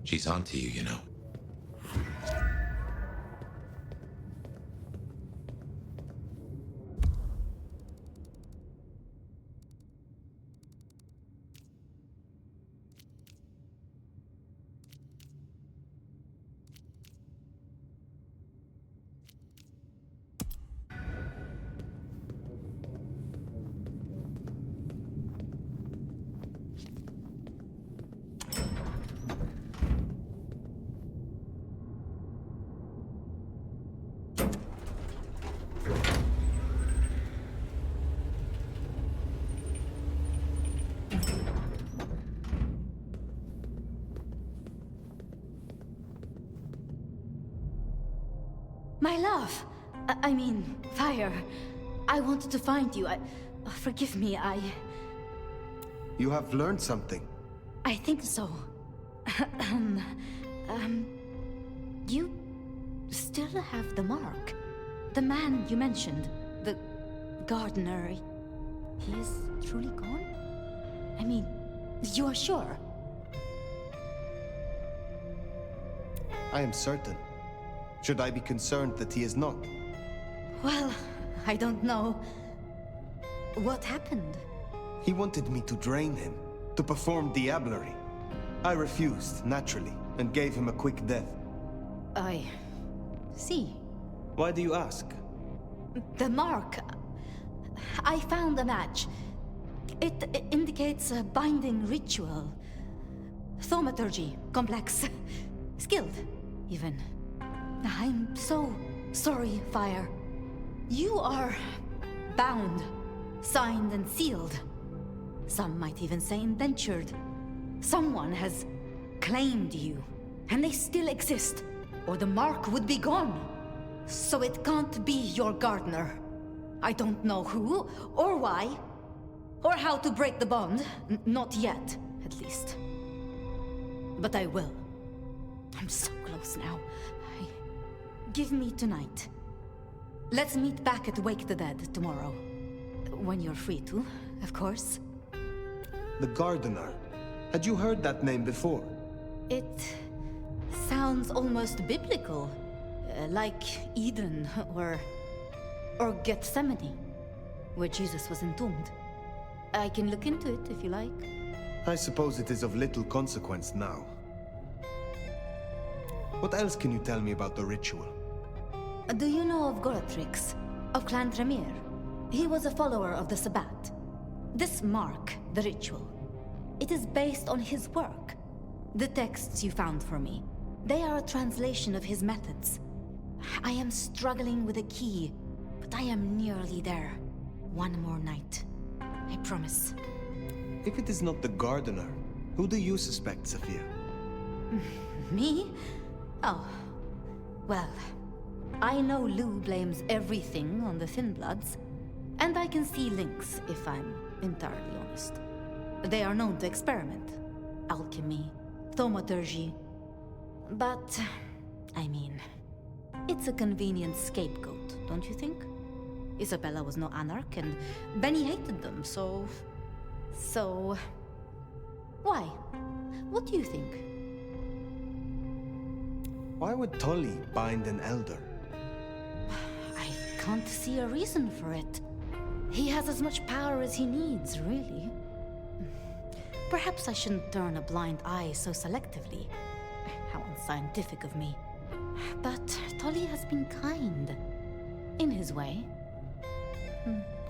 She's onto you, you know. My love! I mean, Fire. I wanted to find you. Forgive me, You have learned something. I think so. You still have the mark. The man you mentioned, the gardener, he is truly gone? I mean, you are sure? I am certain. Should I be concerned that he is not? Well, I don't know. What happened? He wanted me to drain him, to perform diablerie. I refused, naturally, and gave him a quick death. I see. Why do you ask? The mark. I found a match. It indicates a binding ritual. Thaumaturgy, complex. Skilled, even. I'm so sorry, Fire. You are bound, signed and sealed. Some might even say indentured. Someone has claimed you, and they still exist, or the mark would be gone. So it can't be your gardener. I don't know who, or why, or how to break the bond. Not yet, at least. But I will. I'm so close now. Give me tonight. Let's meet back at Wake the Dead tomorrow. When you're free to, of course. The gardener. Had you heard that name before? It sounds almost biblical. Like Eden or Gethsemane, where Jesus was entombed. I can look into it if you like. I suppose it is of little consequence now. What else can you tell me about the ritual? Do you know of Goratrix, of Clan Tremere? He was a follower of the Sabbat. This mark, the ritual, it is based on his work. The texts you found for me, they are a translation of his methods. I am struggling with a key, but I am nearly there. One more night. I promise. If it is not the gardener, who do you suspect, Safia? Me? Oh. Well, I know Lou blames everything on the Thin Bloods, and I can see links if I'm entirely honest. They are known to experiment. Alchemy, thaumaturgy. But, I mean, it's a convenient scapegoat, don't you think? Isabella was no anarch, and Benny hated them, so... Why? What do you think? Why would Tolly bind an elder? I can't see a reason for it. He has as much power as he needs, really. Perhaps I shouldn't turn a blind eye so selectively. How unscientific of me. But Tolly has been kind. In his way.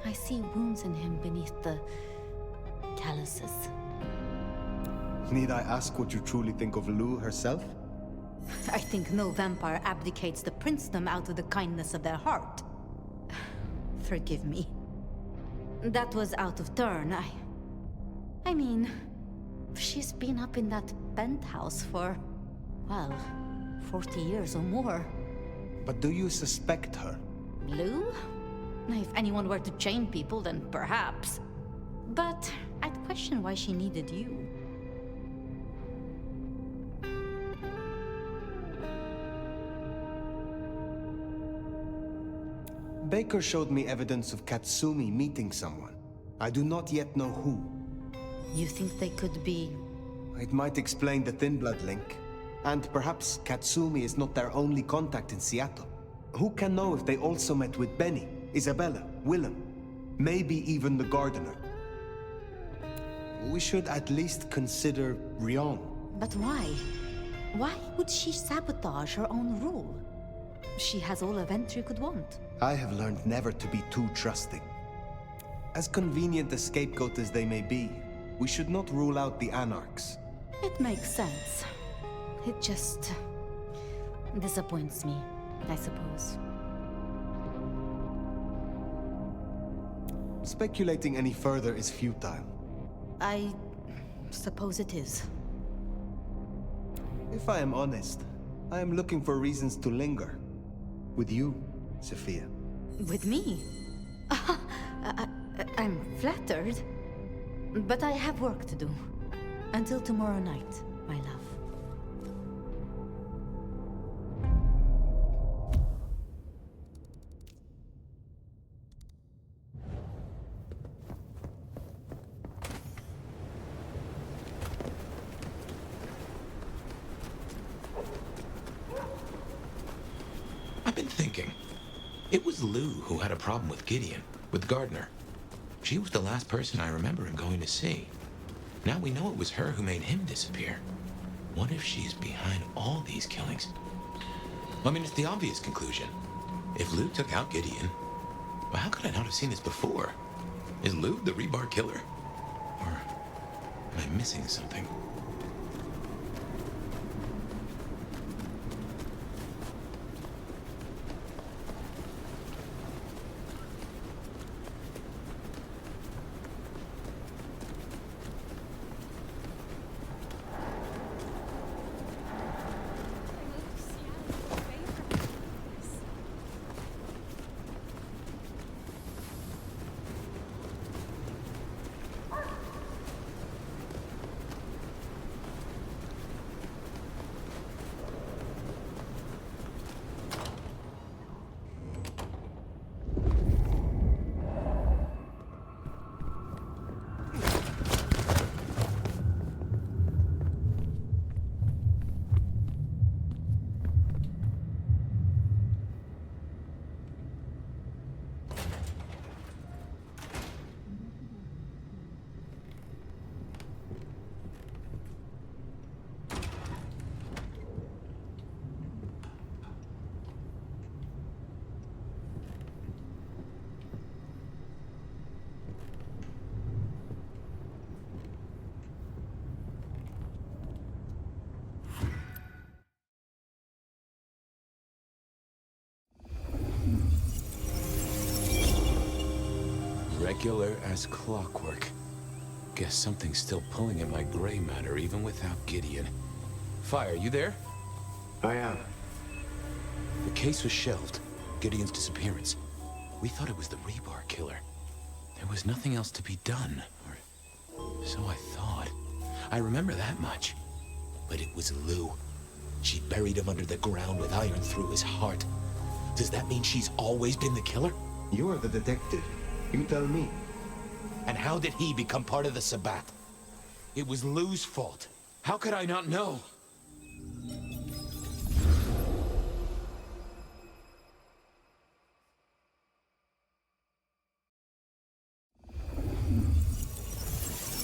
I see wounds in him beneath the calluses. Need I ask what you truly think of Lou herself? I think no vampire abdicates the princedom out of the kindness of their heart. Forgive me. That was out of turn. I mean, she's been up in that penthouse for, well, 40 years or more. But do you suspect her? Lou? If anyone were to chain people, then perhaps. But I'd question why she needed you. Baker showed me evidence of Katsumi meeting someone. I do not yet know who. You think they could be... It might explain the Thin Blood link. And perhaps Katsumi is not their only contact in Seattle. Who can know if they also met with Benny, Isabella, Willem, maybe even the gardener? We should at least consider Ryong. But why? Why would she sabotage her own rule? She has all a Ventry could want. I have learned never to be too trusting. As convenient a scapegoat as they may be, we should not rule out the Anarchs. It makes sense. It just disappoints me, I suppose. Speculating any further is futile. I suppose it is. If I am honest, I am looking for reasons to linger. With you, Safia. With me? I'm flattered. But I have work to do. Until tomorrow night, my love. I've been thinking. It was Lou who had a problem with Gideon, with Gardner. She was the last person I remember him going to see. Now we know it was her who made him disappear. What if she's behind all these killings? I mean, it's the obvious conclusion. If Lou took out Gideon, well, how could I not have seen this before? Is Lou the Rebar Killer? Or am I missing something? Regular as clockwork. Guess something's still pulling at my gray matter even without Gideon. Fire, you there? I am. The case was shelved. Gideon's disappearance. We thought it was the Rebar Killer. There was nothing else to be done, or so I thought. I remember that much. But it was Lou. She buried him under the ground with iron through his heart. Does that mean she's always been the killer? You are the detective. You tell me. And how did he become part of the Sabbat? It was Lou's fault. How could I not know?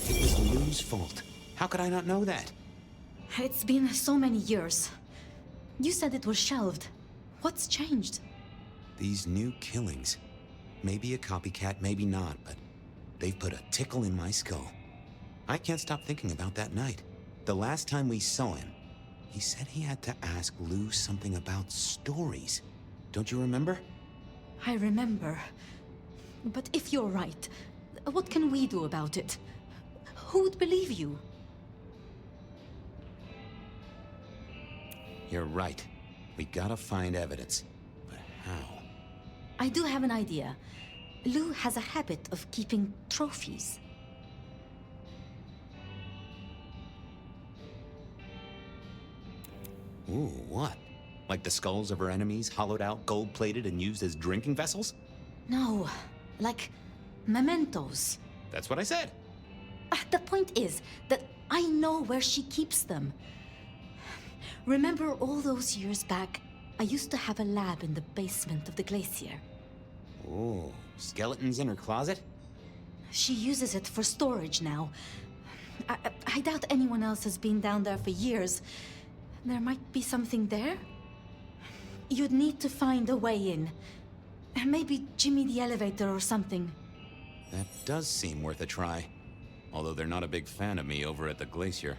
It was Lou's fault. How could I not know that? It's been so many years. You said it was shelved. What's changed? These new killings. Maybe a copycat, maybe not, but they've put a tickle in my skull. I can't stop thinking about that night. The last time we saw him, he said he had to ask Lou something about stories. Don't you remember? I remember. But if you're right, what can we do about it? Who would believe you? You're right. We gotta find evidence. But how? I do have an idea. Lou has a habit of keeping trophies. Ooh, what? Like the skulls of her enemies, hollowed out, gold-plated, and used as drinking vessels? No, like mementos. That's what I said. The point is that I know where she keeps them. Remember all those years back, I used to have a lab in the basement of the Glacier. Oh, skeletons in her closet? She uses it for storage now. I doubt anyone else has been down there for years. There might be something there. You'd need to find a way in. Maybe Jimmy the elevator or something. That does seem worth a try. Although they're not a big fan of me over at the Glacier.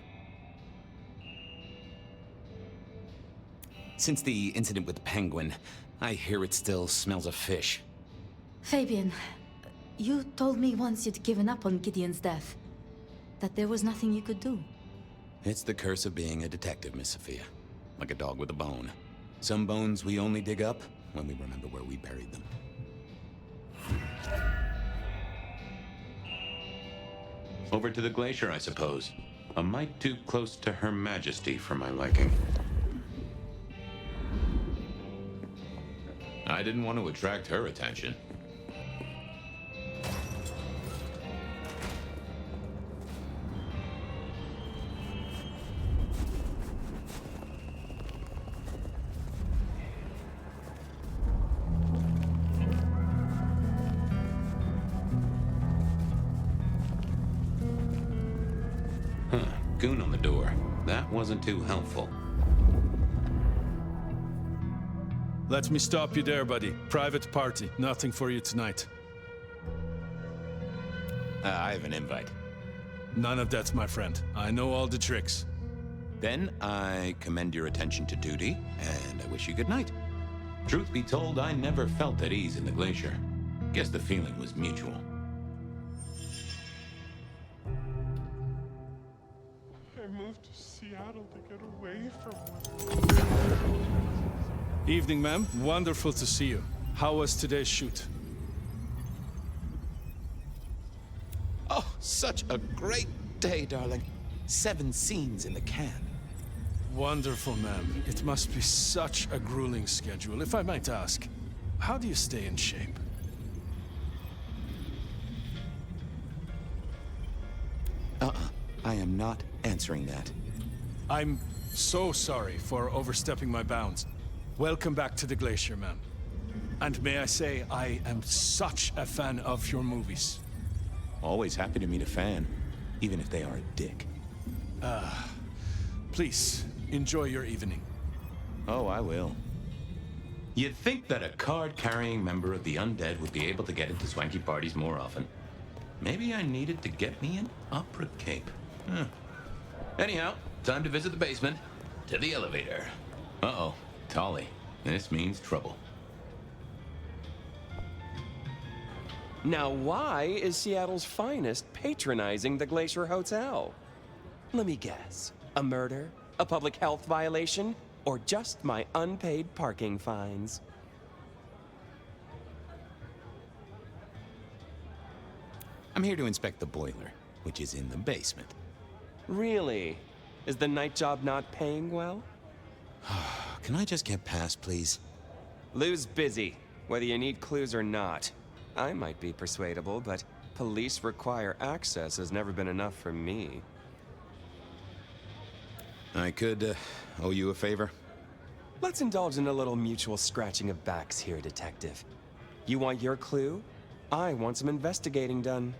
Since the incident with the penguin, I hear it still smells of fish. Fabien, you told me once you'd given up on Gideon's death. That there was nothing you could do. It's the curse of being a detective, Miss Safia. Like a dog with a bone. Some bones we only dig up when we remember where we buried them. Over to the Glacier, I suppose. A mite too close to Her Majesty for my liking. I didn't want to attract her attention. Goon on the door. That wasn't too helpful. Let me stop you there, buddy. Private party. Nothing for you tonight. I have an invite. None of that, my friend. I know all the tricks. Then I commend your attention to duty, and I wish you good night. Truth be told, I never felt at ease in the Glacier. Guess the feeling was mutual. I moved to Seattle to get away from her. Evening, ma'am. Wonderful to see you. How was today's shoot? Oh, such a great day, darling. 7 scenes in the can. Wonderful, ma'am. It must be such a grueling schedule. If I might ask, how do you stay in shape? I am not answering that. I'm so sorry for overstepping my bounds. Welcome back to the Glacier, ma'am. And may I say, I am such a fan of your movies. Always happy to meet a fan, even if they are a dick. Please, enjoy your evening. Oh, I will. You'd think that a card-carrying member of the undead would be able to get into swanky parties more often. Maybe I needed to get me an opera cape. Anyhow, time to visit the basement. To the elevator. Uh-oh, Tolly. This means trouble. Now, why is Seattle's finest patronizing the Glacier Hotel? Let me guess. A murder? A public health violation? Or just my unpaid parking fines? I'm here to inspect the boiler, which is in the basement. Really? Is the night job not paying well? Can I just get past, please? Lou's busy, whether you need clues or not. I might be persuadable, but police require access has never been enough for me. I could owe you a favor. Let's indulge in a little mutual scratching of backs here, Detective. You want your clue? I want some investigating done.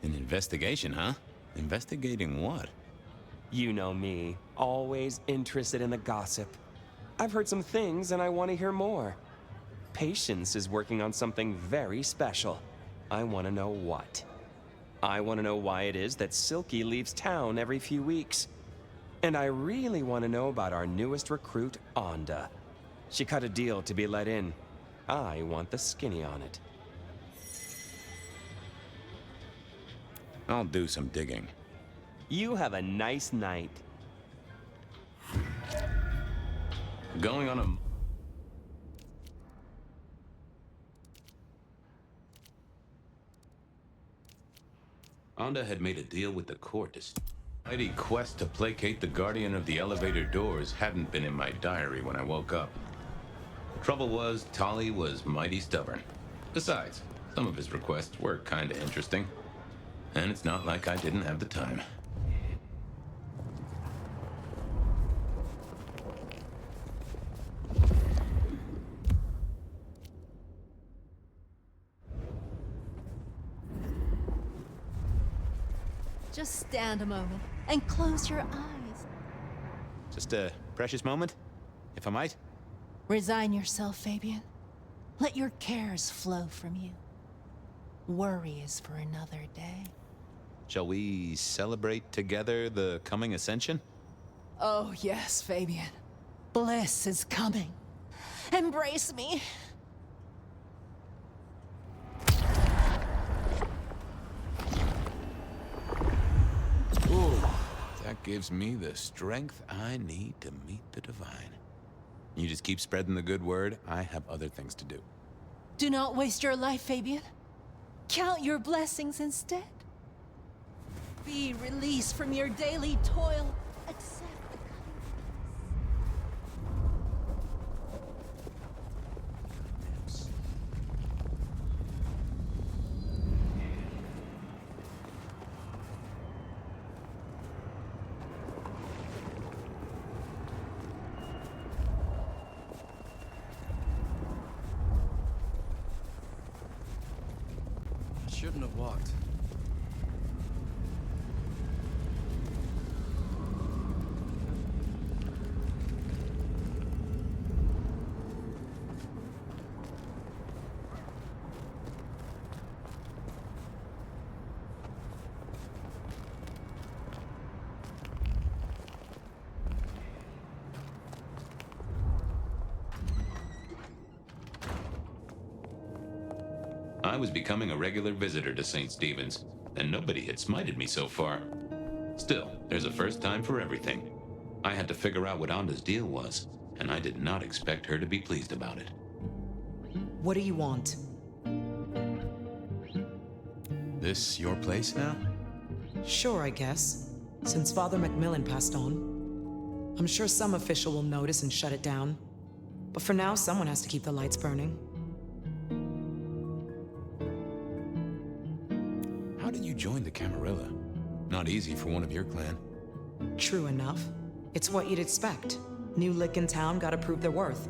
An investigation, huh? Investigating what? You know me, always interested in the gossip. I've heard some things and I want to hear more. Patience is working on something very special. I want to know what. I want to know why it is that Silky leaves town every few weeks. And I really want to know about our newest recruit, Onda. She cut a deal to be let in. I want the skinny on it. I'll do some digging. You have a nice night. Going on a... Onda had made a deal with the court to... Mighty quest to placate the guardian of the elevator doors hadn't been in my diary when I woke up. Trouble was, Tolly was mighty stubborn. Besides, some of his requests were kinda interesting. And it's not like I didn't have the time. Just stand a moment and close your eyes. Just a precious moment, if I might. Resign yourself, Fabien. Let your cares flow from you. Worry is for another day. Shall we celebrate together the coming ascension? Oh, yes, Fabien. Bliss is coming. Embrace me. Ooh, that gives me the strength I need to meet the divine. You just keep spreading the good word. I have other things to do. Do not waste your life, Fabien. Count your blessings instead. Be released from your daily toil. Accept the kindness. Shouldn't have walked. I was becoming a regular visitor to St. Stephen's, and nobody had smited me so far. Still, there's a first time for everything. I had to figure out what Onda's deal was, and I did not expect her to be pleased about it. What do you want? This your place now? Sure, I guess. Since Father Macmillan passed on. I'm sure some official will notice and shut it down. But for now, someone has to keep the lights burning. How did you join the Camarilla? Not easy for one of your clan. True enough. It's what you'd expect. New lick in town, gotta prove their worth.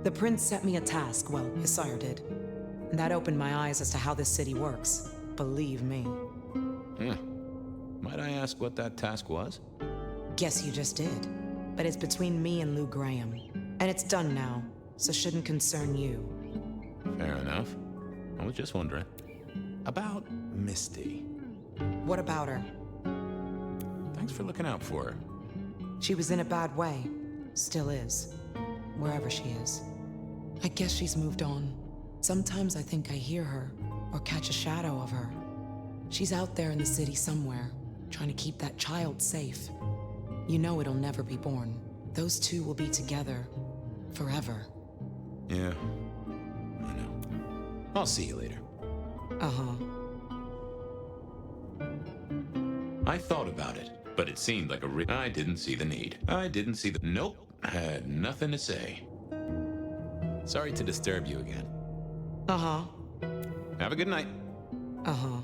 The prince set me a task, well, his sire did. And that opened my eyes as to how this city works. Believe me. Might I ask what that task was? Guess you just did. But it's between me and Lou Graham. And it's done now, so shouldn't concern you. Fair enough. I was just wondering. About Misty. What about her? Thanks for looking out for her. She was in a bad way. Still is. Wherever she is. I guess she's moved on. Sometimes I think I hear her, or catch a shadow of her. She's out there in the city somewhere, trying to keep that child safe. You know it'll never be born. Those two will be together. Forever. Yeah. I know. I'll see you later. Uh-huh. I thought about it, but it seemed like I didn't see the need. I didn't see the... Nope. I had nothing to say. Sorry to disturb you again. Uh-huh. Have a good night. Uh-huh.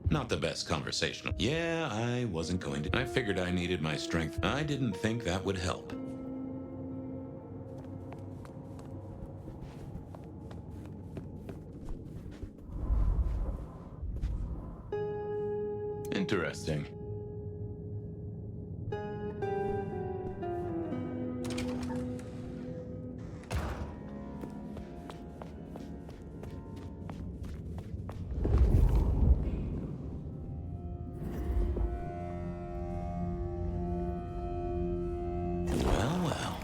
Not the best conversational. Yeah, I wasn't going to. I figured I needed my strength. I didn't think that would help. Interesting. Well, well.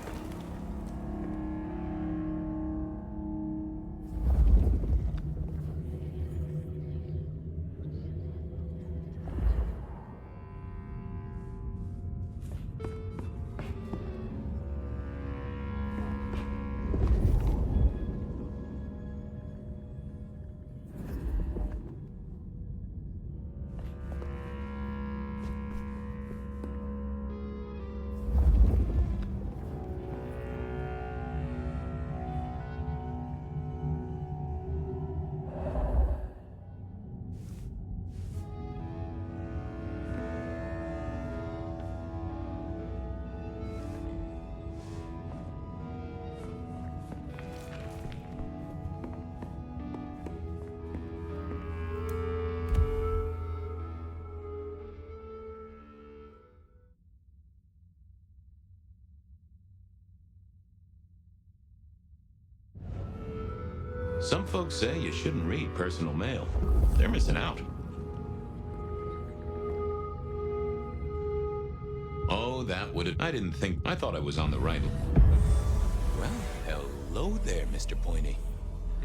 Some folks say you shouldn't read personal mail. They're missing out. Oh, that would have... I didn't think... I thought I was on the right... Well, hello there, Mr. Pointy.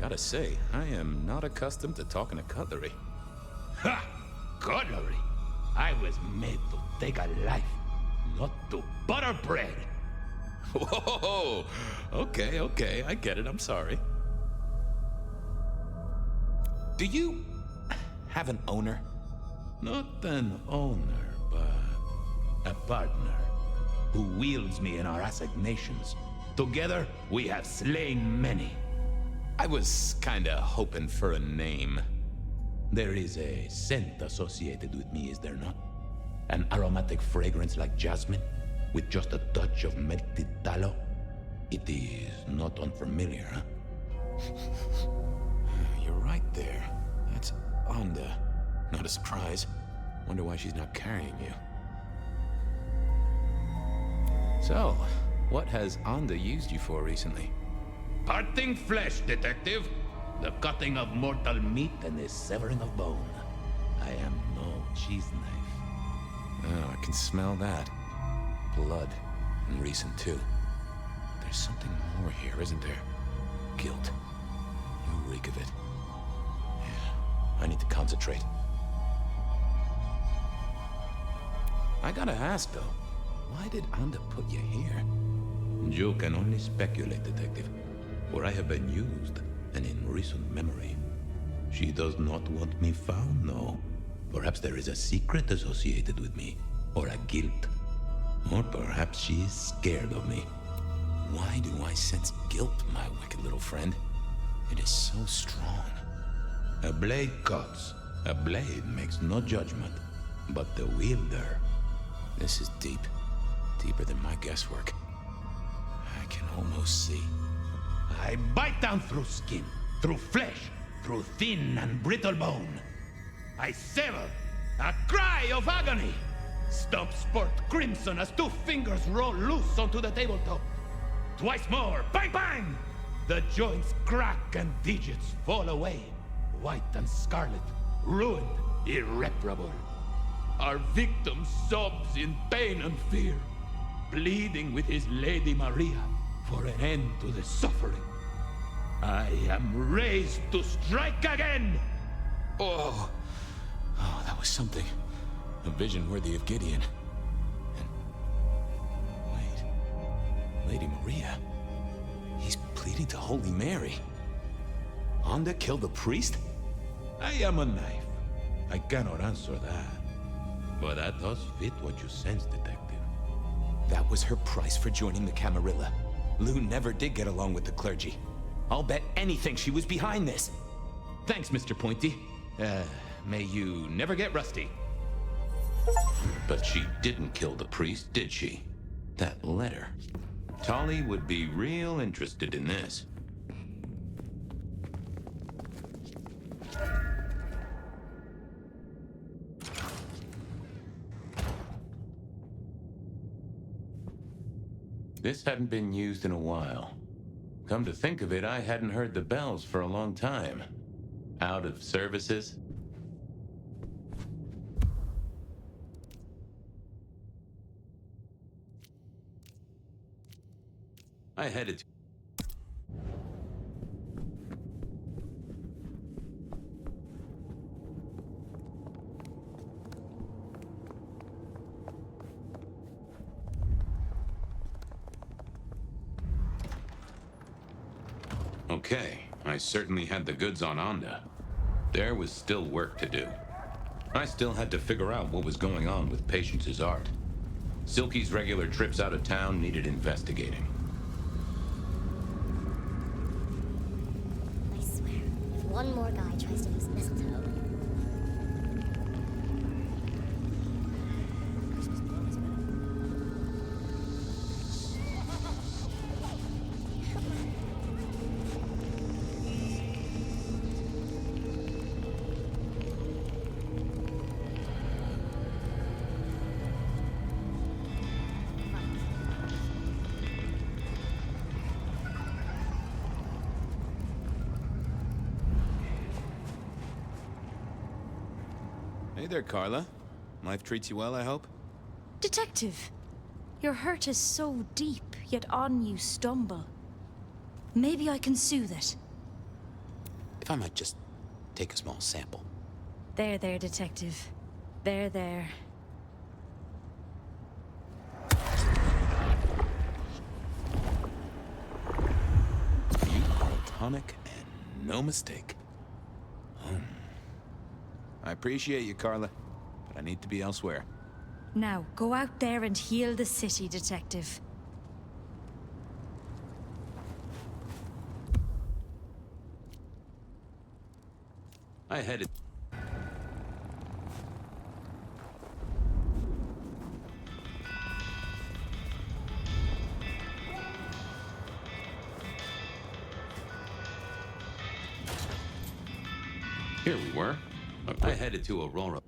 Gotta say, I am not accustomed to talking to cutlery. Ha! Cutlery? I was made to take a life, not to butter bread. Whoa! Okay, I get it, I'm sorry. Do you have an owner? Not an owner, but a partner who wields me in our assignations. Together, we have slain many. I was kinda hoping for a name. There is a scent associated with me, is there not? An aromatic fragrance like jasmine, with just a touch of melted tallow. It is not unfamiliar, huh? You're right there. That's Onda. Not a surprise. Wonder why she's not carrying you. So, what has Onda used you for recently? Parting flesh, detective. The cutting of mortal meat and the severing of bone. I am no cheese knife. Oh, I can smell that. Blood. And recent, too. There's something more here, isn't there? Guilt. You reek of it. Yeah, I need to concentrate. I gotta ask, though. Why did Onda put you here? You can only speculate, detective. For I have been used, and in recent memory. She does not want me found, no. Perhaps there is a secret associated with me, or a guilt. Or perhaps she is scared of me. Why do I sense guilt, my wicked little friend? It is so strong. A blade cuts. A blade makes no judgment. But the wielder... This is deep. Deeper than my guesswork. I can almost see. I bite down through skin, through flesh, through thin and brittle bone. I sever, a cry of agony. Stumps spurt crimson as 2 fingers roll loose onto the tabletop. Twice more, bang bang! The joints crack and digits fall away. White and scarlet, ruined, irreparable. Our victim sobs in pain and fear, pleading with his Lady Maria for an end to the suffering. I am raised to strike again! Oh, that was something. A vision worthy of Gideon. And... wait. Lady Maria? He's pleading to Holy Mary. Onda killed the priest? I am a knife. I cannot answer that. But that does fit what you sense, detective. That was her price for joining the Camarilla. Lou never did get along with the clergy. I'll bet anything she was behind this. Thanks, Mr. Pointy. May you never get rusty. But she didn't kill the priest, did she? That letter. Tolly would be real interested in this. This hadn't been used in a while. Come to think of it, I hadn't heard the bells for a long time. Out of services? I headed to... Okay, I certainly had the goods on Onda. There was still work to do. I still had to figure out what was going on with Patience's art. Silky's regular trips out of town needed investigating. I swear, if one more guy tries to use mistletoe... Hey there, Carla. Life treats you well, I hope? Detective, your hurt is so deep, yet on you stumble. Maybe I can soothe it. If I might just take a small sample. There, Detective. There. You are a tonic and no mistake. I appreciate you, Carla, but I need to be elsewhere. Now, go out there and heal the city, Detective. I headed... Here we were. I headed to Aurora.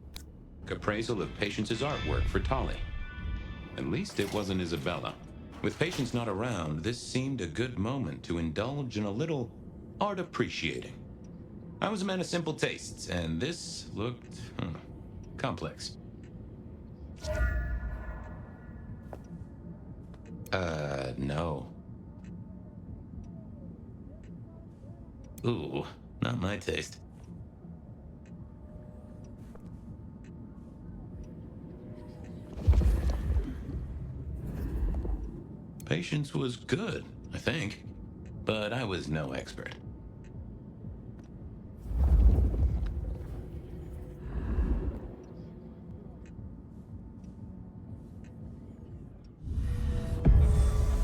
Appraisal of Patience's artwork for Tolly. At least it wasn't Isabella. With Patience not around, this seemed a good moment to indulge in a little art appreciating. I was a man of simple tastes, and this looked complex. No. Ooh, not my taste. Patience was good, I think, but I was no expert.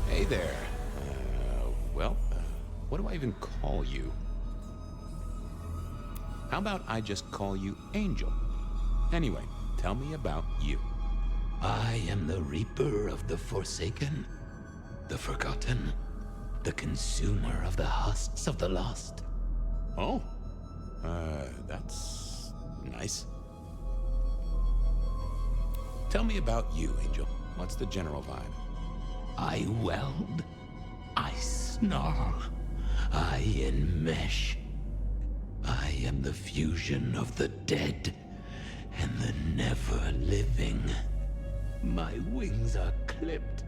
Hey there. What do I even call you? How about I just call you Angel? Anyway, tell me about you. I am the Reaper of the Forsaken, the Forgotten, the Consumer of the husks of the lost. Oh, that's nice. Tell me about you, Angel. What's the general vibe? I weld, I snarl, I enmesh. I am the fusion of the dead and the never-living. My wings are clipped,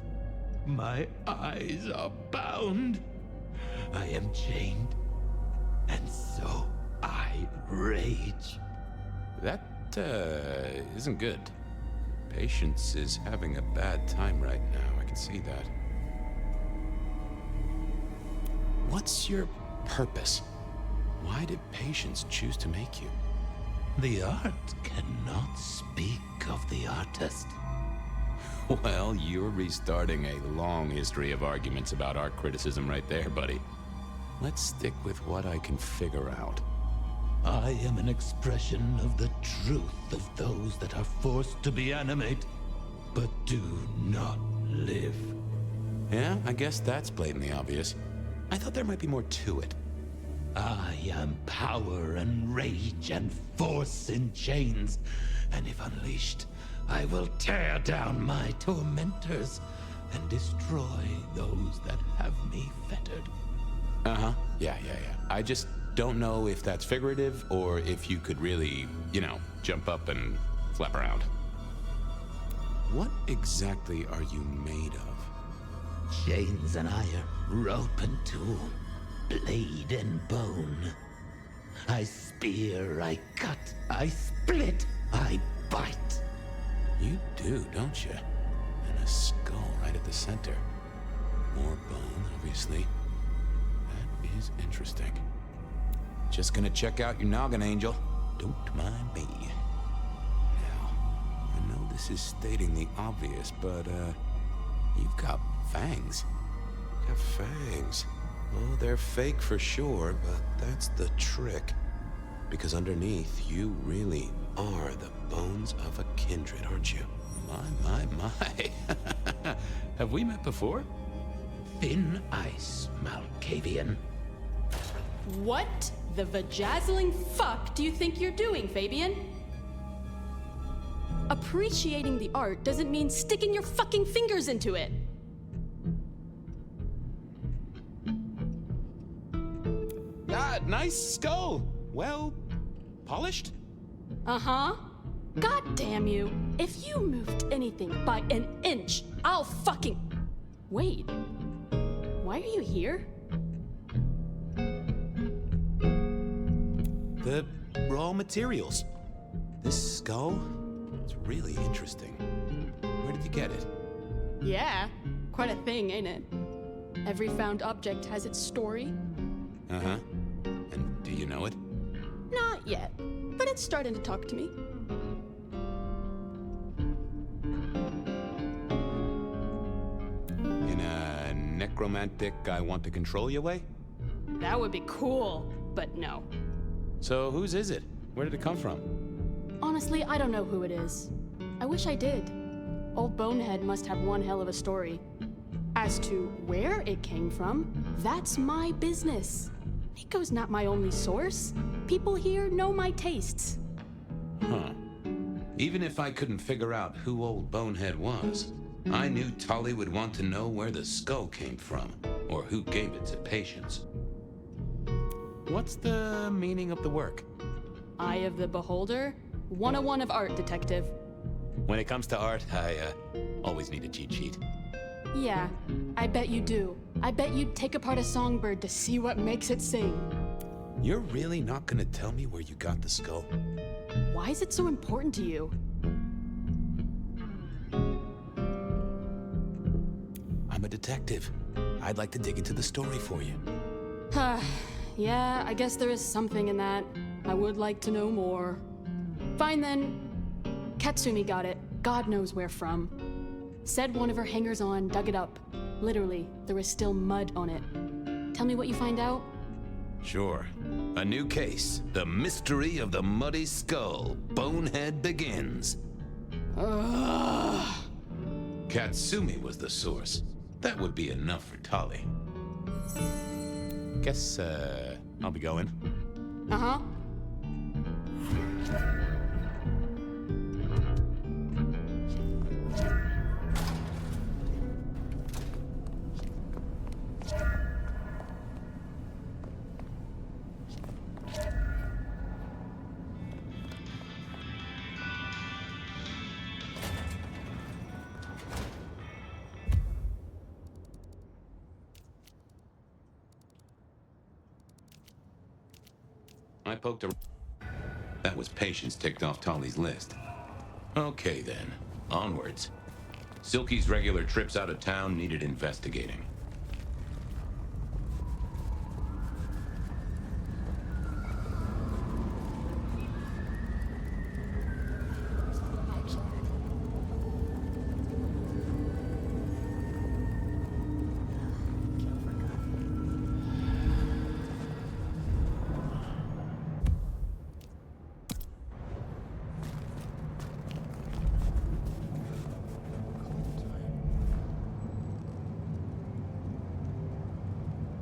my eyes are bound. I am chained, and so I rage. That, isn't good. Patience is having a bad time right now, I can see that. What's your purpose? Why did Patience choose to make you? The art cannot speak of the artist. Well, you're restarting a long history of arguments about art criticism right there, buddy. Let's stick with what I can figure out. I am an expression of the truth of those that are forced to be animate, but do not live. Yeah, I guess that's blatantly obvious. I thought there might be more to it. I am power and rage and force in chains, and if unleashed, I will tear down my tormentors and destroy those that have me fettered. Uh-huh. Yeah. I just don't know if that's figurative or if you could really, jump up and flap around. What exactly are you made of? Chains and iron, rope and tool, blade and bone. I spear, I cut, I split, I bite. You do, don't you? And a skull right at the center. More bone, obviously. That is interesting. Just gonna check out your noggin, Angel. Don't mind me. Now, I know this is stating the obvious, but, you've got fangs. You've got fangs. Oh, they're fake for sure, but that's the trick. Because underneath, you really are the bones of a kindred, aren't you? My. Have we met before? Thin ice, Malkavian. What the vajazzling fuck do you think you're doing, Fabien? Appreciating the art doesn't mean sticking your fucking fingers into it. Ah, nice skull. Well, polished? Uh-huh. God damn you. If you moved anything by an inch, I'll fucking... Wait. Why are you here? The raw materials. This skull? It's really interesting. Where did you get it? Yeah, quite a thing, ain't it? Every found object has its story. Uh-huh. And do you know it? Not yet, but it's starting to talk to me. In a necromantic, I want to control you way? That would be cool, but no. So whose is it? Where did it come from? Honestly, I don't know who it is. I wish I did. Old Bonehead must have one hell of a story. As to where it came from, that's my business. Nico's not my only source. People here know my tastes. Huh. Even if I couldn't figure out who old Bonehead was, I knew Tolly would want to know where the skull came from, or who gave it to patients. What's the meaning of the work? Eye of the Beholder? 101 of art, detective. When it comes to art, I always need a cheat sheet. Yeah, I bet you do. I bet you'd take apart a songbird to see what makes it sing. You're really not gonna tell me where you got the skull? Why is it so important to you? I'm a detective. I'd like to dig into the story for you. Yeah, I guess there is something in that. I would like to know more. Fine then. Katsumi got it. God knows where from. Said one of her hangers-on dug it up. Literally, there was still mud on it. Tell me what you find out. Sure. A new case. The mystery of the muddy skull. Bonehead begins. Ugh. Katsumi was the source. That would be enough for Tolly. Guess, I'll be going. Uh-huh. I poked around. That was patience ticked off Tolly's list. Okay then, onwards. Silky's regular trips out of town needed investigating.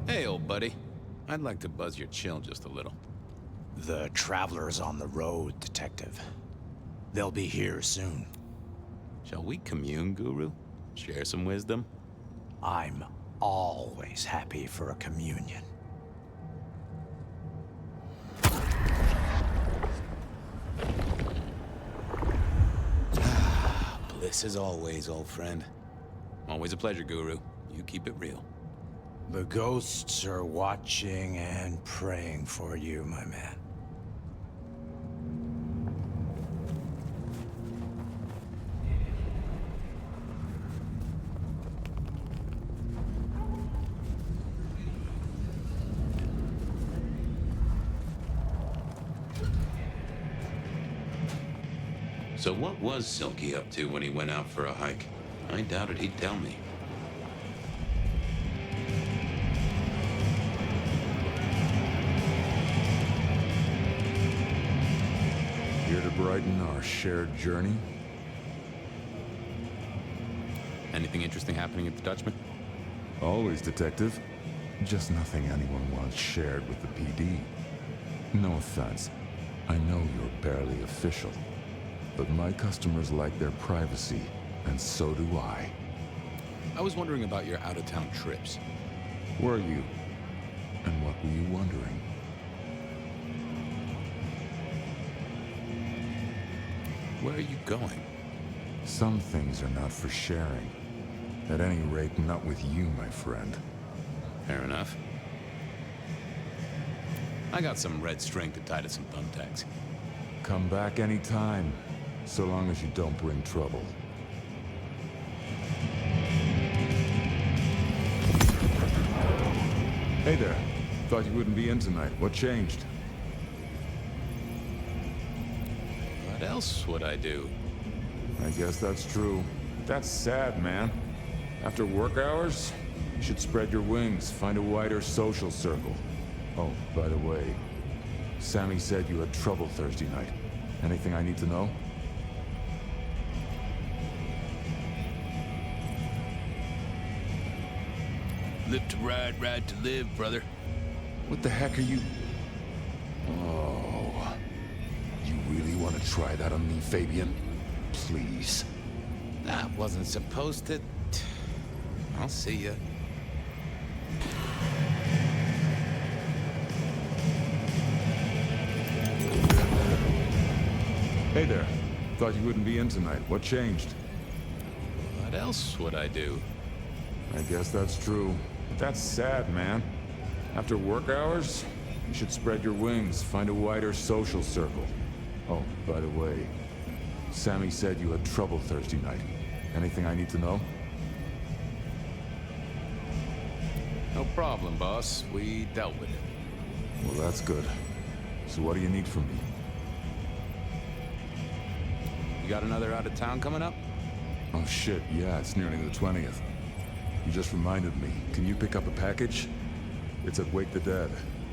Hey, old buddy. I'd like to buzz your chill just a little. The traveler's on the road, Detective. They'll be here soon. Shall we commune, Guru? Share some wisdom? I'm always happy for a communion. Bliss as always, old friend. Always a pleasure, Guru. You keep it real. The ghosts are watching and praying for you, my man. So what was Silky up to when he went out for a hike? I doubted he'd tell me. Here to brighten our shared journey? Anything interesting happening at the Dutchman? Always, Detective. Just nothing anyone wants shared with the PD. No offense. I know you're barely official. But my customers like their privacy, and so do I. I was wondering about your out-of-town trips. Were you? And what were you wondering? Where are you going? Some things are not for sharing. At any rate, not with you, my friend. Fair enough. I got some red string to tie to some thumbtacks. Come back anytime, so long as you don't bring trouble. Hey there. Thought you wouldn't be in tonight. What changed? What else would I do? I guess that's true. That's sad, man. After work hours, you should spread your wings, find a wider social circle. Oh, by the way, Sammy said you had trouble Thursday night. Anything I need to know? Live to ride, ride to live, brother. What the heck are you... Oh... You really want to try that on me, Fabien? Please. That wasn't supposed to... I'll see ya. Hey there. Thought you wouldn't be in tonight. What changed? What else would I do? I guess that's true. That's sad, man. After work hours, you should spread your wings, find a wider social circle. Oh, by the way, Sammy said you had trouble Thursday night. Anything I need to know? No problem, boss. We dealt with it. Well, that's good. So what do you need from me? You got another out of town coming up? Oh shit, yeah, it's nearly the 20th. You just reminded me. Can you pick up a package? It's at Wake the Dead.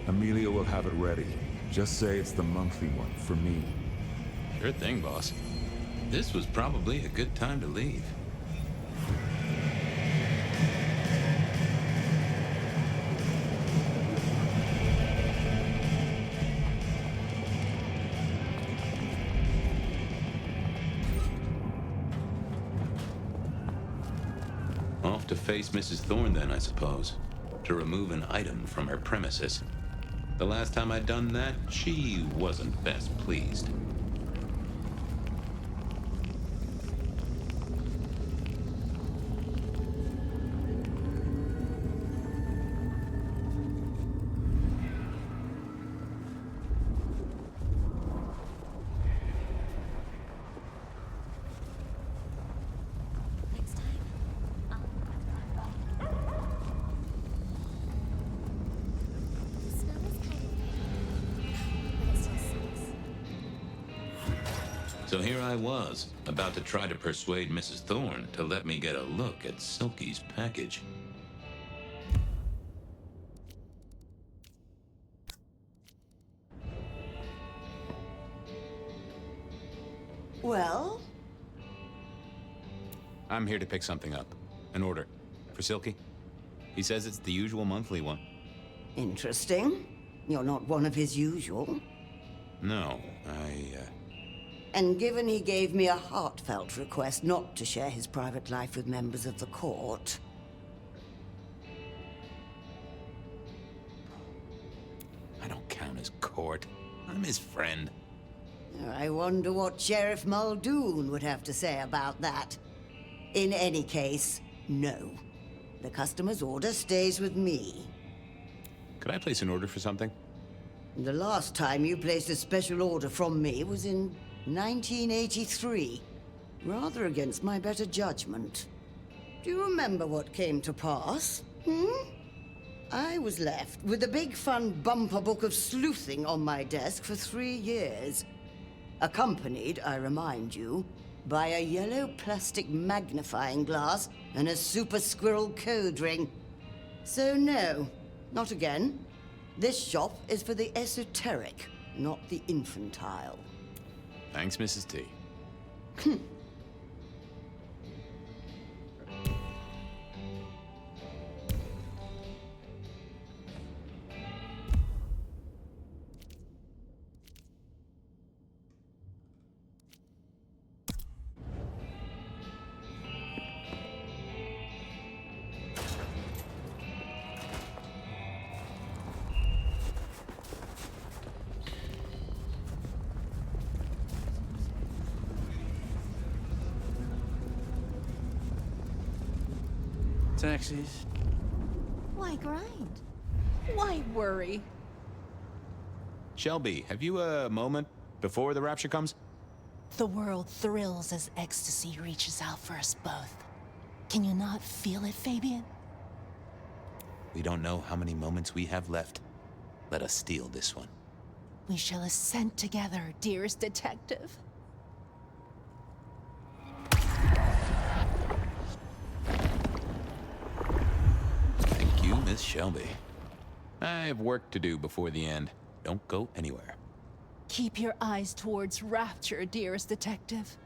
Amelia will have it ready. Just say it's the monthly one, for me. Sure thing, boss. This was probably a good time to leave. Off to face Mrs. Thorne then, I suppose. To remove an item from her premises. The last time I'd done that, she wasn't best pleased. So here I was, about to try to persuade Mrs. Thorne to let me get a look at Silky's package. Well? I'm here to pick something up. An order. For Silky. He says it's the usual monthly one. Interesting. You're not one of his usual. No, And given he gave me a heartfelt request not to share his private life with members of the court... I don't count as court. I'm his friend. I wonder what Sheriff Muldoon would have to say about that. In any case, no. The customer's order stays with me. Could I place an order for something? The last time you placed a special order from me was in 1983. Rather against my better judgment. Do you remember what came to pass? I was left with a big fun bumper book of sleuthing on my desk for 3 years. Accompanied, I remind you, by a yellow plastic magnifying glass and a super squirrel code ring. So no, not again. This shop is for the esoteric, not the infantile. Thanks, Mrs. T. taxis. Why grind? Why worry? Shelby, have you a moment before the rapture comes? The world thrills as ecstasy reaches out for us both. Can you not feel it, Fabien? We don't know how many moments we have left. Let us steal this one. We shall ascend together, dearest detective. Thank you, Miss Shelby. I have work to do before the end. Don't go anywhere. Keep your eyes towards rapture, dearest detective.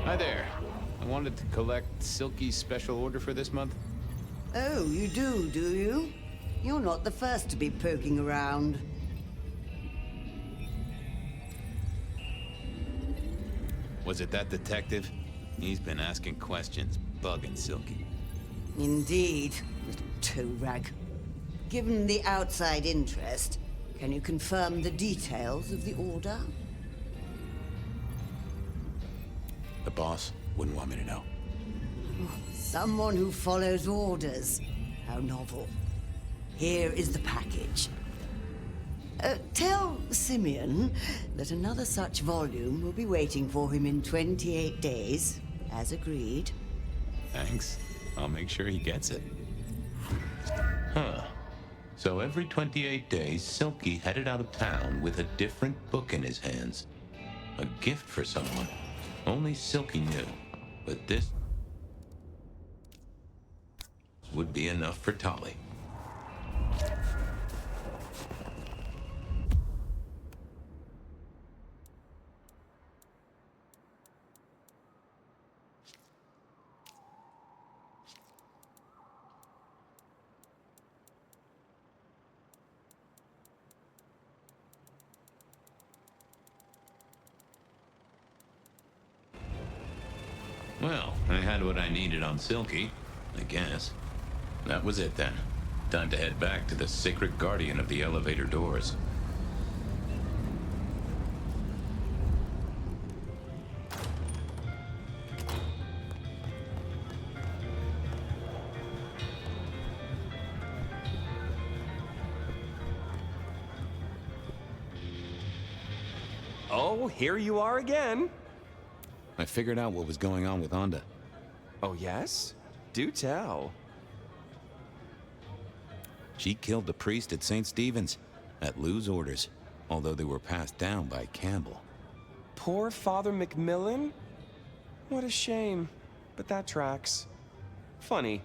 Hi there. I wanted to collect Silky's special order for this month. Oh, you do you? You're not the first to be poking around. Was it that detective? He's been asking questions, bugging Silky. Indeed, little toe rag. Given the outside interest, can you confirm the details of the order? The boss wouldn't want me to know. Someone who follows orders. How novel. Here is the package. Tell Simeon that another such volume will be waiting for him in 28 days, as agreed. Thanks. I'll make sure he gets it. Huh. So every 28 days, Silky headed out of town with a different book in his hands. A gift for someone. Only Silky knew. But this would be enough for Tolly. Well, I had what I needed on Silky, I guess. That was it then. Time to head back to the sacred guardian of the elevator doors. Oh, here you are again. I figured out what was going on with Onda. Oh, yes? Do tell. She killed the priest at St. Stephen's, at Lou's orders, although they were passed down by Campbell. Poor Father Macmillan? What a shame, but that tracks. Funny,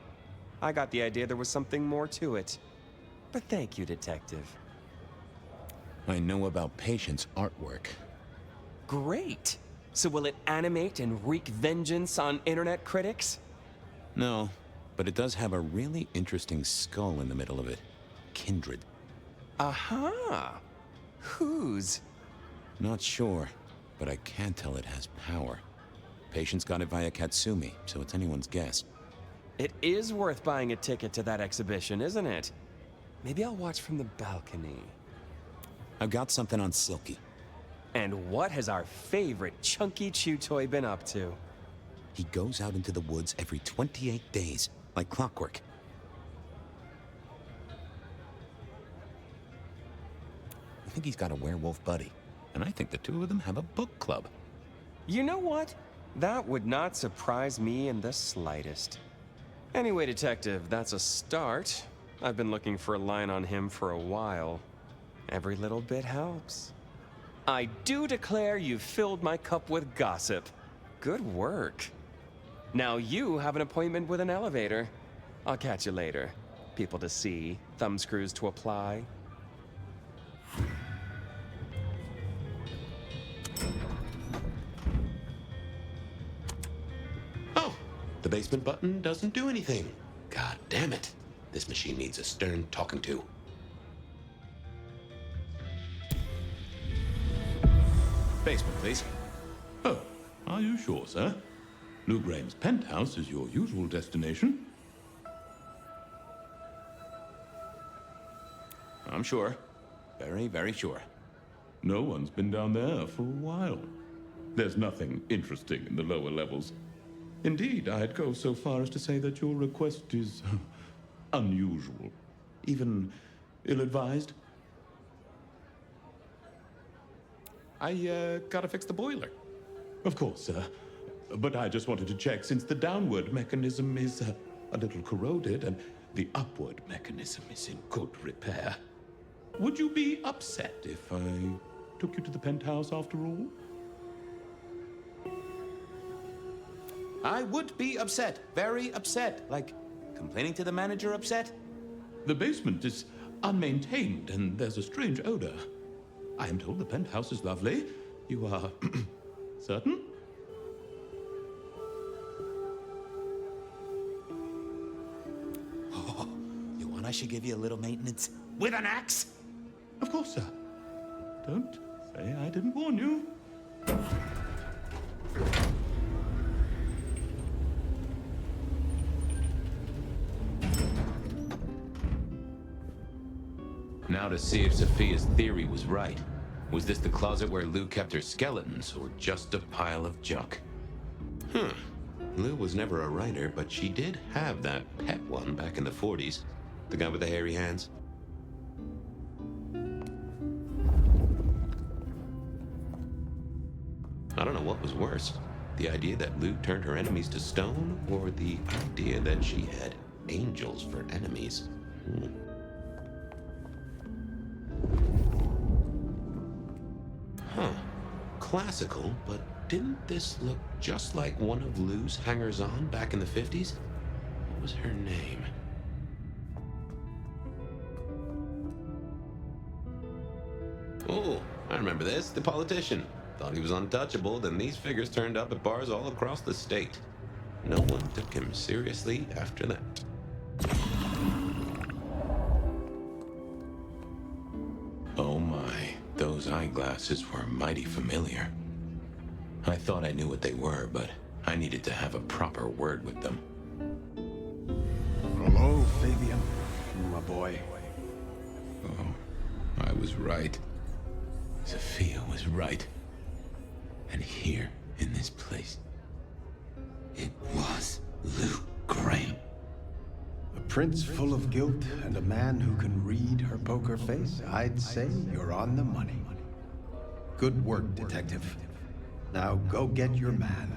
I got the idea there was something more to it. But thank you, Detective. I know about Patient's artwork. Great! So will it animate and wreak vengeance on internet critics? No, but it does have a really interesting skull in the middle of it. Kindred. Aha! Whose? Not sure, but I can tell it has power. Patient's got it via Katsumi, so it's anyone's guess. It is worth buying a ticket to that exhibition, isn't it? Maybe I'll watch from the balcony. I've got something on Silky. And what has our favorite chunky chew toy been up to? He goes out into the woods every 28 days, like clockwork. I think he's got a werewolf buddy, and I think the two of them have a book club. You know what? That would not surprise me in the slightest. Anyway, Detective, that's a start. I've been looking for a line on him for a while. Every little bit helps. I do declare you've filled my cup with gossip. Good work. Now you have an appointment with an elevator. I'll catch you later. People to see, thumbscrews to apply. Oh, the basement button doesn't do anything. God damn it. This machine needs a stern talking to. Basement, please. Oh, are you sure, sir? Lou Graham's penthouse is your usual destination. I'm sure. Very, very sure. No one's been down there for a while. There's nothing interesting in the lower levels. Indeed, I'd go so far as to say that your request is unusual. Even ill-advised. I gotta fix the boiler. Of course, sir. But I just wanted to check, since the downward mechanism is a little corroded and the upward mechanism is in good repair. Would you be upset if I took you to the penthouse after all? I would be upset. Very upset. Like, complaining to the manager upset? The basement is unmaintained and there's a strange odor. I am told the penthouse is lovely. You are certain? Oh, you want I should give you a little maintenance? With an axe? Of course, sir. Don't say I didn't warn you. Now to see if Safia's theory was right. Was this the closet where Lou kept her skeletons, or just a pile of junk? Lou was never a writer, but she did have that pet one back in the 40s. The guy with the hairy hands. I don't know what was worse. The idea that Lou turned her enemies to stone, or the idea that she had angels for enemies. Huh. Classical, but didn't this look just like one of Lou's hangers-on back in the 50s? What was her name? Oh, I remember this. The politician. Thought he was untouchable, then these figures turned up at bars all across the state. No one took him seriously after that. Oh my, those eyeglasses were mighty familiar. I thought I knew what they were, but I needed to have a proper word with them. Hello, Fabien, my boy. Oh, I was right. Safia was right. And here, in this place, it was Lou Graham. A prince full of guilt and a man who can read her poker face. I'd say you're on the money. Good work, detective. Now go get your man.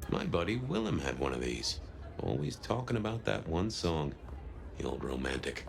My buddy Willem had one of these. Always talking about that one song. The old romantic.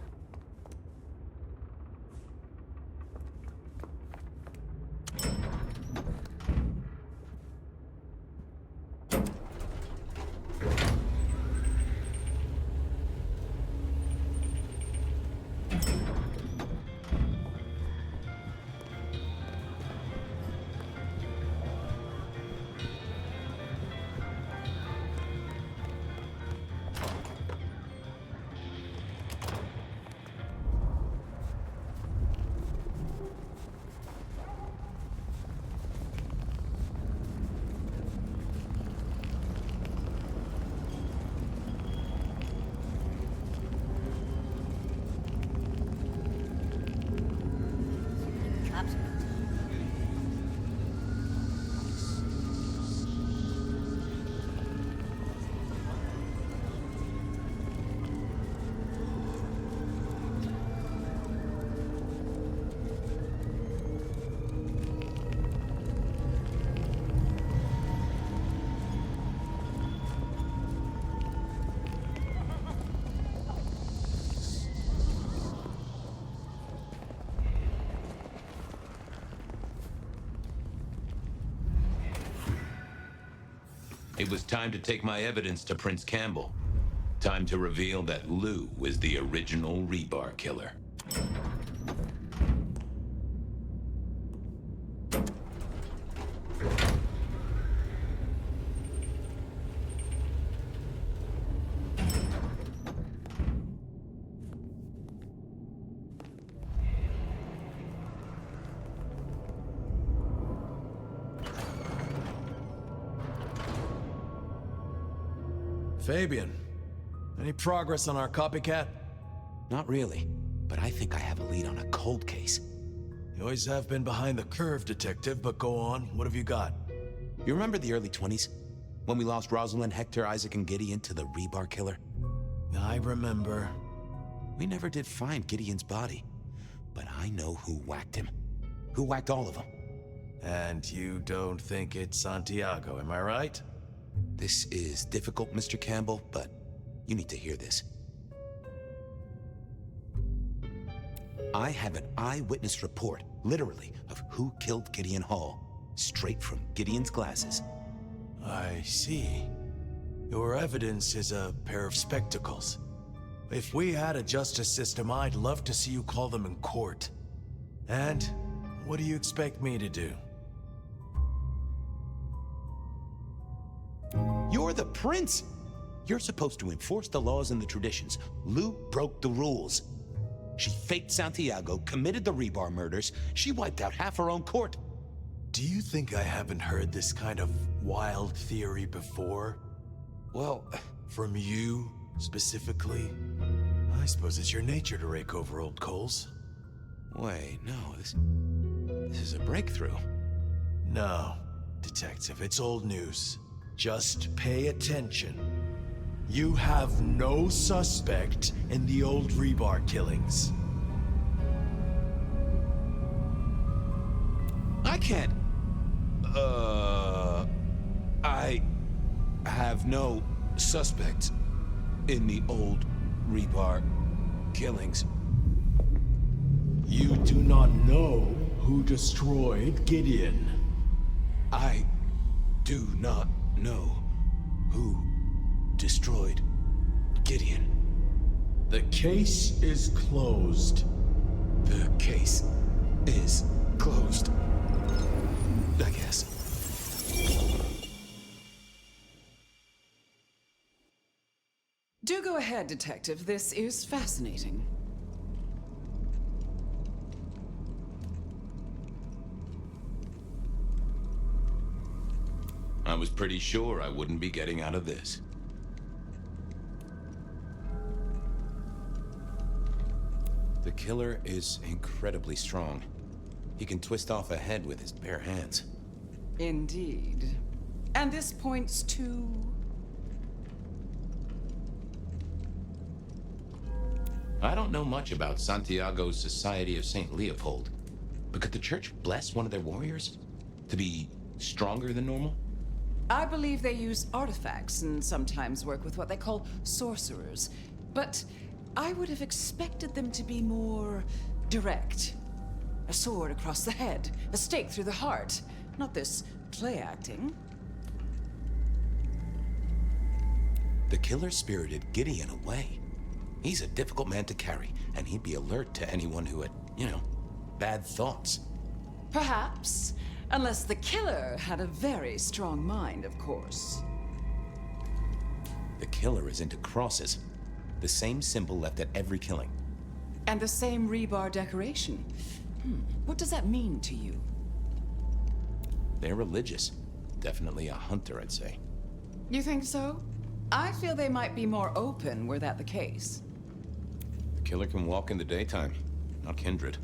It was time to take my evidence to Prince Campbell. Time to reveal that Lou was the original Rebar Killer. Fabien, any progress on our copycat? Not really, but I think I have a lead on a cold case. You always have been behind the curve, Detective, but go on. What have you got? You remember the early 20s? When we lost Rosalind, Hector, Isaac, and Gideon to the Rebar Killer? I remember. We never did find Gideon's body, but I know who whacked him. Who whacked all of them. And you don't think it's Santiago, am I right? This is difficult, Mr. Campbell, but you need to hear this. I have an eyewitness report, literally, of who killed Gideon Hall, straight from Gideon's glasses. I see. Your evidence is a pair of spectacles. If we had a justice system, I'd love to see you call them in court. And what do you expect me to do? You're the prince! You're supposed to enforce the laws and the traditions. Lou broke the rules. She faked Santiago, committed the Rebar murders. She wiped out half her own court. Do you think I haven't heard this kind of wild theory before? Well, from you, specifically? I suppose it's your nature to rake over old coals. Wait, no, this is a breakthrough. No, Detective, it's old news. Just pay attention. You have no suspect in the old Rebar killings. I can't... I have no suspect in the old Rebar killings. You do not know who destroyed Gideon. I do not know who destroyed Gideon. The case is closed. The case is closed. I guess. Do go ahead, Detective. This is fascinating. I was pretty sure I wouldn't be getting out of this. The killer is incredibly strong. He can twist off a head with his bare hands. Indeed. And this points to... I don't know much about Santiago's Society of St. Leopold, but could the church bless one of their warriors to be stronger than normal? I believe they use artifacts and sometimes work with what they call sorcerers. But I would have expected them to be more direct. A sword across the head, a stake through the heart. Not this play acting. The killer spirited Gideon away. He's a difficult man to carry, and he'd be alert to anyone who had, bad thoughts. Perhaps. Unless the killer had a very strong mind, of course. The killer is into crosses. The same symbol left at every killing. And the same rebar decoration. What does that mean to you? They're religious. Definitely a hunter, I'd say. You think so? I feel they might be more open were that the case. The killer can walk in the daytime, not kindred.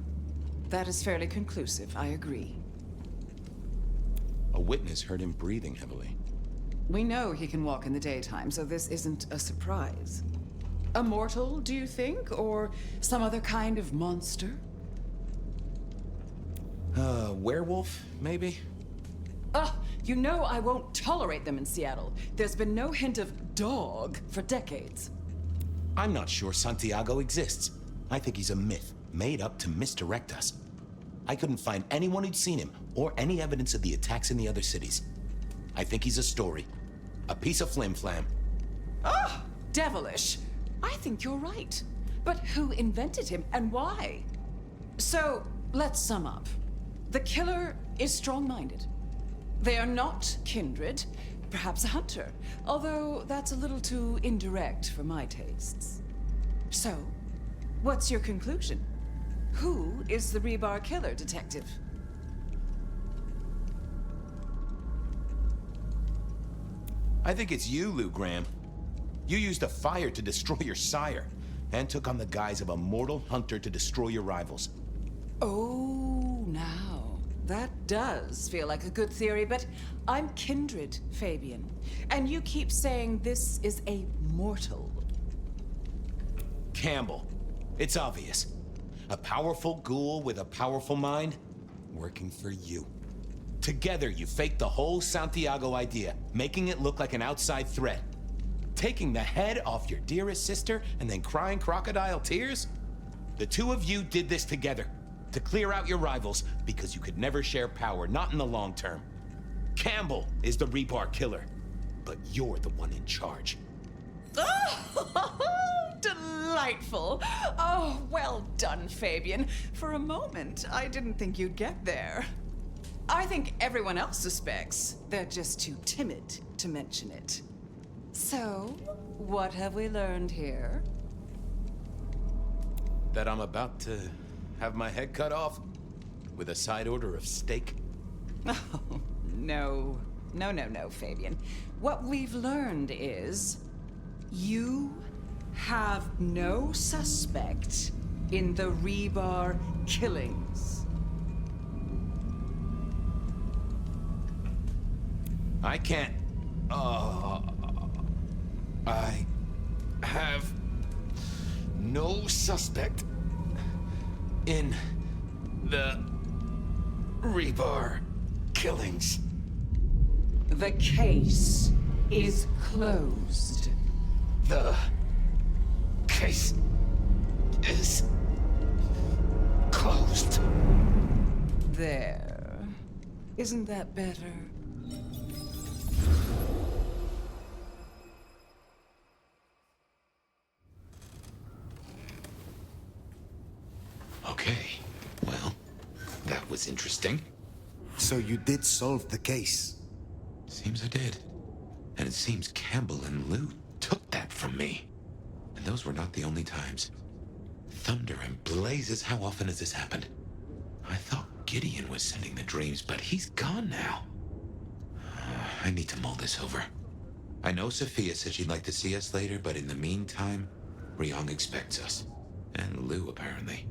That is fairly conclusive, I agree. A witness heard him breathing heavily. We know he can walk in the daytime, so this isn't a surprise. A mortal, do you think? Or some other kind of monster? Werewolf, maybe? You know I won't tolerate them in Seattle. There's been no hint of dog for decades. I'm not sure Santiago exists. I think he's a myth, made up to misdirect us. I couldn't find anyone who'd seen him, or any evidence of the attacks in the other cities. I think he's a story. A piece of flim-flam. devilish. I think you're right. But who invented him and why? So, let's sum up. The killer is strong-minded. They are not kindred, perhaps a hunter, although that's a little too indirect for my tastes. So, what's your conclusion? Who is the Rebar Killer, Detective? I think it's you, Lou Graham. You used a fire to destroy your sire, and took on the guise of a mortal hunter to destroy your rivals. Oh, now, that does feel like a good theory, but I'm kindred, Fabien. And you keep saying this is a mortal. Campbell. It's obvious. A powerful ghoul with a powerful mind, working for you. Together, you faked the whole Santiago idea, making it look like an outside threat. Taking the head off your dearest sister and then crying crocodile tears? The two of you did this together, to clear out your rivals, because you could never share power, not in the long term. Campbell is the Rebar Killer, but you're the one in charge. Oh, delightful. Oh, well done, Fabien. For a moment, I didn't think you'd get there. I think everyone else suspects. They're just too timid to mention it. So, what have we learned here? That I'm about to have my head cut off with a side order of steak. Oh, no. No, Fabien. What we've learned is you have no suspect in the Rebar killings. I can't... I have no suspect in the Rebar killings. The case is closed. The case is closed. There. Isn't that better? Okay, well, that was interesting. So you did solve the case? Seems I did. And it seems Campbell and Lou took that from me. And those were not the only times. Thunder and blazes, how often has this happened? I thought Gideon was sending the dreams, but he's gone now. I need to mull this over. I know Safia said she'd like to see us later, but in the meantime, Ryong expects us. And Lou, apparently.